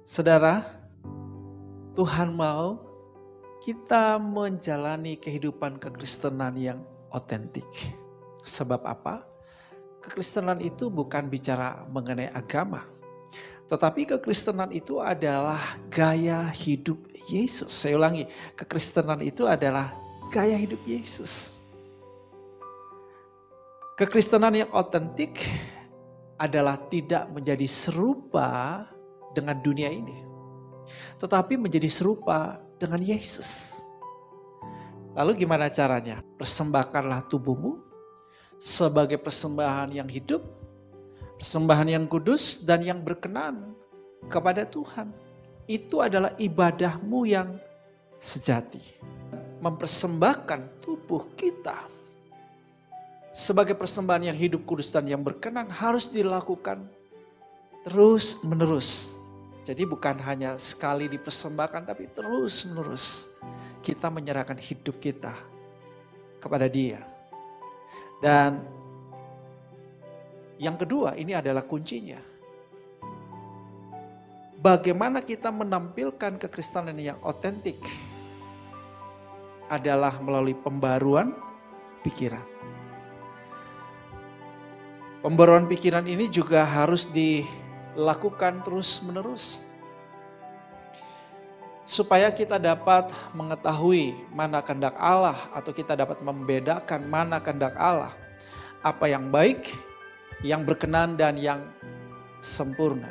Saudara, Tuhan mau kita menjalani kehidupan kekristenan yang otentik. Sebab apa? Kekristenan itu bukan bicara mengenai agama. Tetapi kekristenan itu adalah gaya hidup Yesus. Saya ulangi, kekristenan itu adalah gaya hidup Yesus. Kekristenan yang otentik adalah tidak menjadi serupa dengan dunia ini, tetapi menjadi serupa dengan Yesus. Lalu gimana caranya? Persembahkanlah tubuhmu sebagai persembahan yang hidup, persembahan yang kudus dan yang berkenan kepada Tuhan. Itu adalah ibadahmu yang sejati. Mempersembahkan tubuh kita sebagai persembahan yang hidup, kudus dan yang berkenan harus dilakukan terus menerus. Jadi bukan hanya sekali dipersembahkan, tapi terus menerus kita menyerahkan hidup kita kepada Dia. Dan yang kedua, ini adalah kuncinya. Bagaimana kita menampilkan kekristenan yang otentik adalah melalui pembaruan pikiran. Pembaruan pikiran ini juga harus dilakukan terus menerus. Supaya kita dapat mengetahui mana kehendak Allah, atau kita dapat membedakan mana kehendak Allah. Apa yang baik, yang berkenan dan yang sempurna.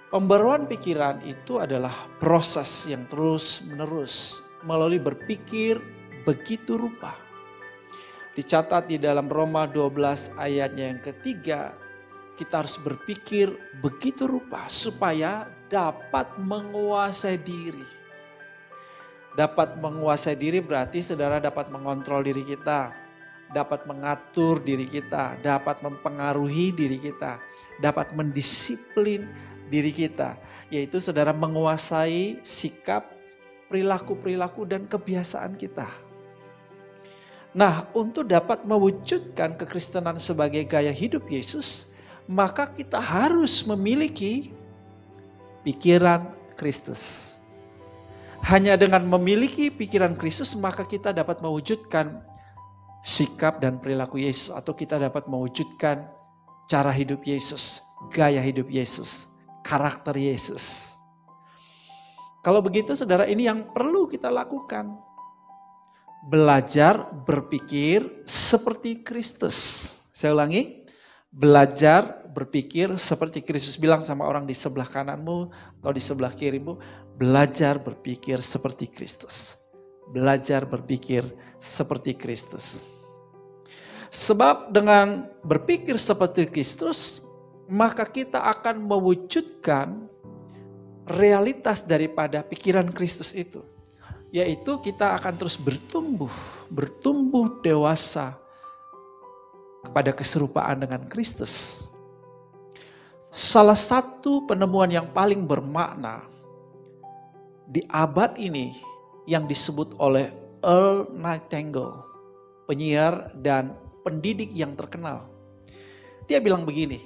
Pembaruan pikiran itu adalah proses yang terus menerus melalui berpikir begitu rupa. Dicatat di dalam Roma 12 ayatnya yang ketiga, kita harus berpikir begitu rupa supaya dapat menguasai diri. Dapat menguasai diri berarti saudara dapat mengontrol diri kita, dapat mengatur diri kita, dapat mempengaruhi diri kita, dapat mendisiplin diri kita. Yaitu saudara menguasai sikap, perilaku-perilaku dan kebiasaan kita. Nah, untuk dapat mewujudkan kekristenan sebagai gaya hidup Yesus, maka kita harus memiliki pikiran Kristus. Hanya dengan memiliki pikiran Kristus, maka kita dapat mewujudkan sikap dan perilaku Yesus, atau kita dapat mewujudkan cara hidup Yesus, gaya hidup Yesus, karakter Yesus. Kalau begitu, saudara, ini yang perlu kita lakukan. Belajar berpikir seperti Kristus. Saya ulangi, belajar berpikir seperti Kristus. Bilang sama orang di sebelah kananmu atau di sebelah kirimu, belajar berpikir seperti Kristus. Belajar berpikir seperti Kristus. Sebab dengan berpikir seperti Kristus, maka kita akan mewujudkan realitas daripada pikiran Kristus itu. Yaitu kita akan terus bertumbuh dewasa kepada keserupaan dengan Kristus. Salah satu penemuan yang paling bermakna di abad ini yang disebut oleh Earl Nightingale, penyiar dan pendidik yang terkenal. Dia bilang begini,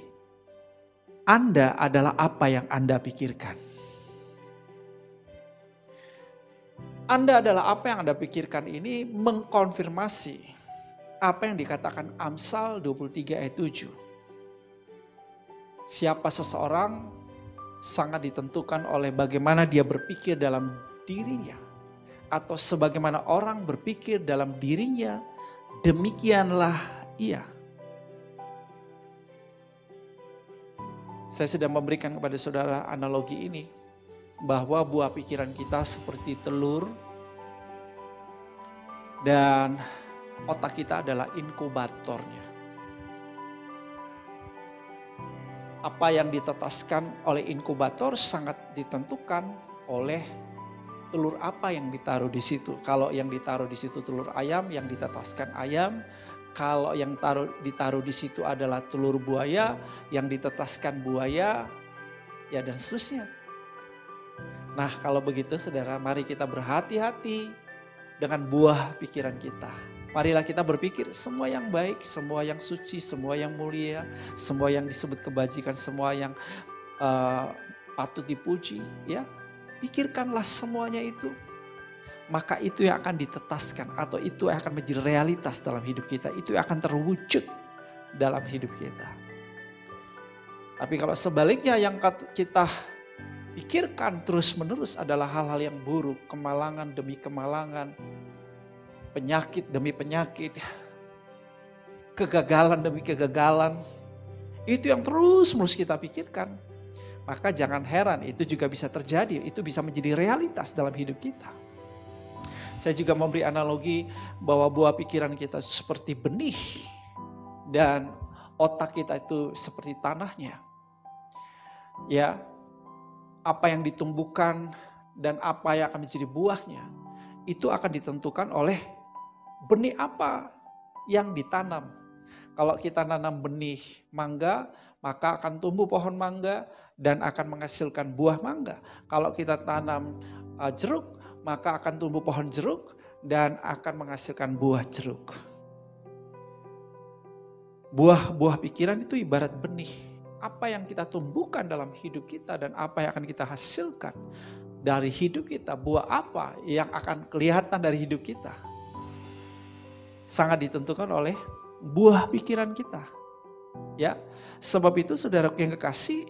Anda adalah apa yang Anda pikirkan. Anda adalah apa yang Anda pikirkan ini mengkonfirmasi apa yang dikatakan Amsal 23 ayat 7. Siapa seseorang sangat ditentukan oleh bagaimana dia berpikir dalam dirinya. Atau sebagaimana orang berpikir dalam dirinya, demikianlah ia. Saya sudah memberikan kepada saudara analogi ini, bahwa buah pikiran kita seperti telur dan otak kita adalah inkubatornya. Apa yang ditetaskan oleh inkubator sangat ditentukan oleh telur apa yang ditaruh di situ. Kalau yang ditaruh di situ telur ayam, yang ditetaskan ayam. Kalau yang ditaruh di situ adalah telur buaya, yang ditetaskan buaya, ya dan seterusnya. Nah, kalau begitu saudara, mari kita berhati-hati dengan buah pikiran kita. Marilah kita berpikir semua yang baik, semua yang suci, semua yang mulia, semua yang disebut kebajikan, semua yang patut dipuji, ya. Pikirkanlah semuanya itu. Maka itu yang akan ditetaskan atau itu yang akan menjadi realitas dalam hidup kita. Itu yang akan terwujud dalam hidup kita. Tapi kalau sebaliknya yang kita pikirkan terus-menerus adalah hal-hal yang buruk, kemalangan demi kemalangan, penyakit demi penyakit, kegagalan demi kegagalan, itu yang terus-menerus kita pikirkan. Maka jangan heran itu juga bisa terjadi, itu bisa menjadi realitas dalam hidup kita. Saya juga memberi analogi bahwa buah pikiran kita seperti benih dan otak kita itu seperti tanahnya. Ya, apa yang ditumbuhkan dan apa yang akan menjadi buahnya itu akan ditentukan oleh benih apa yang ditanam. Kalau kita nanam benih mangga, maka akan tumbuh pohon mangga dan akan menghasilkan buah mangga. Kalau kita tanam jeruk, maka akan tumbuh pohon jeruk dan akan menghasilkan buah jeruk. Buah pikiran itu ibarat benih. Apa yang kita tumbuhkan dalam hidup kita dan apa yang akan kita hasilkan dari hidup kita, buah apa yang akan kelihatan dari hidup kita, sangat ditentukan oleh buah pikiran kita. Ya, sebab itu saudaraku yang kekasih,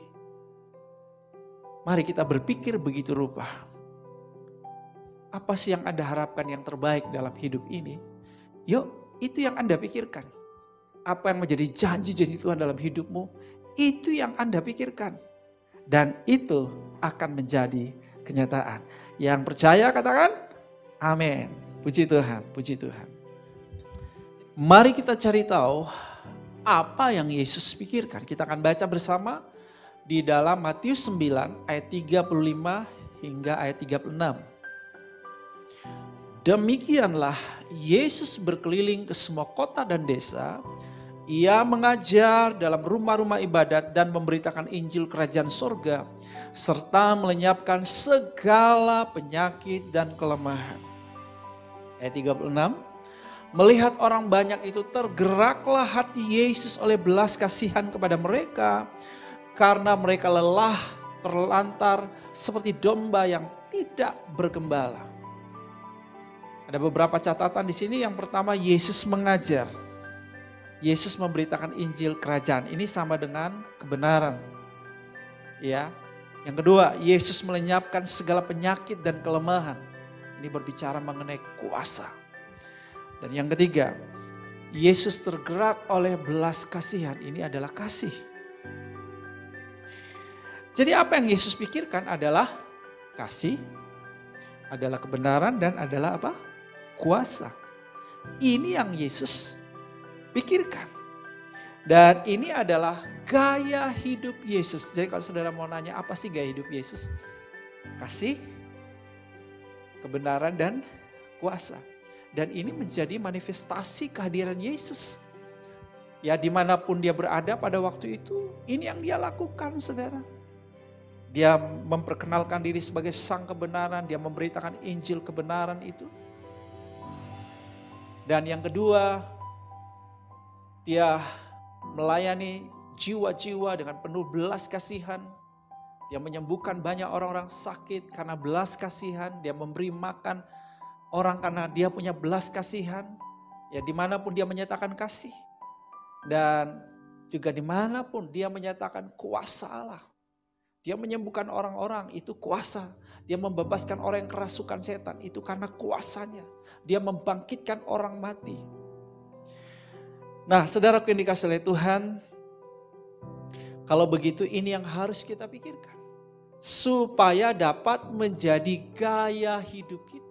mari kita berpikir begitu rupa. Apa sih yang Anda harapkan yang terbaik dalam hidup ini? Yuk, itu yang Anda pikirkan. Apa yang menjadi janji-janji Tuhan dalam hidupmu, itu yang Anda pikirkan. Dan itu akan menjadi kenyataan. Yang percaya katakan, amin. Puji Tuhan, puji Tuhan. Mari kita cari tahu apa yang Yesus pikirkan. Kita akan baca bersama di dalam Matius 9 ayat 35 hingga ayat 36. Demikianlah Yesus berkeliling ke semua kota dan desa. Ia mengajar dalam rumah-rumah ibadat dan memberitakan Injil Kerajaan Sorga, serta melenyapkan segala penyakit dan kelemahan. Ayat 36, melihat orang banyak itu tergeraklah hati Yesus oleh belas kasihan kepada mereka, karena mereka lelah terlantar seperti domba yang tidak bergembala. Ada beberapa catatan di sini. Yang pertama, Yesus mengajar. Yesus memberitakan Injil Kerajaan. Ini sama dengan kebenaran. Ya. Yang kedua, Yesus melenyapkan segala penyakit dan kelemahan. Ini berbicara mengenai kuasa. Dan yang ketiga, Yesus tergerak oleh belas kasihan. Ini adalah kasih. Jadi apa yang Yesus pikirkan adalah kasih, adalah kebenaran, dan adalah apa? Kuasa. Ini yang Yesus pikirkan. Dan ini adalah gaya hidup Yesus. Jadi kalau saudara mau nanya apa sih gaya hidup Yesus? Kasih, kebenaran, dan kuasa. Dan ini menjadi manifestasi kehadiran Yesus. Ya, dimanapun dia berada pada waktu itu, ini yang dia lakukan, saudara. Dia memperkenalkan diri sebagai sang kebenaran, dia memberitakan Injil kebenaran itu. Dan yang kedua, dia melayani jiwa-jiwa dengan penuh belas kasihan. Dia menyembuhkan banyak orang-orang sakit karena belas kasihan. Dia memberi makan orang karena dia punya belas kasihan. Ya, dimanapun dia menyatakan kasih. Dan juga dimanapun dia menyatakan kuasa Allah. Dia menyembuhkan orang-orang, itu kuasa. Dia membebaskan orang yang kerasukan setan, itu karena kuasanya. Dia membangkitkan orang mati. Nah, saudaraku yang dikasihi oleh Tuhan, kalau begitu ini yang harus kita pikirkan. Supaya dapat menjadi gaya hidup kita.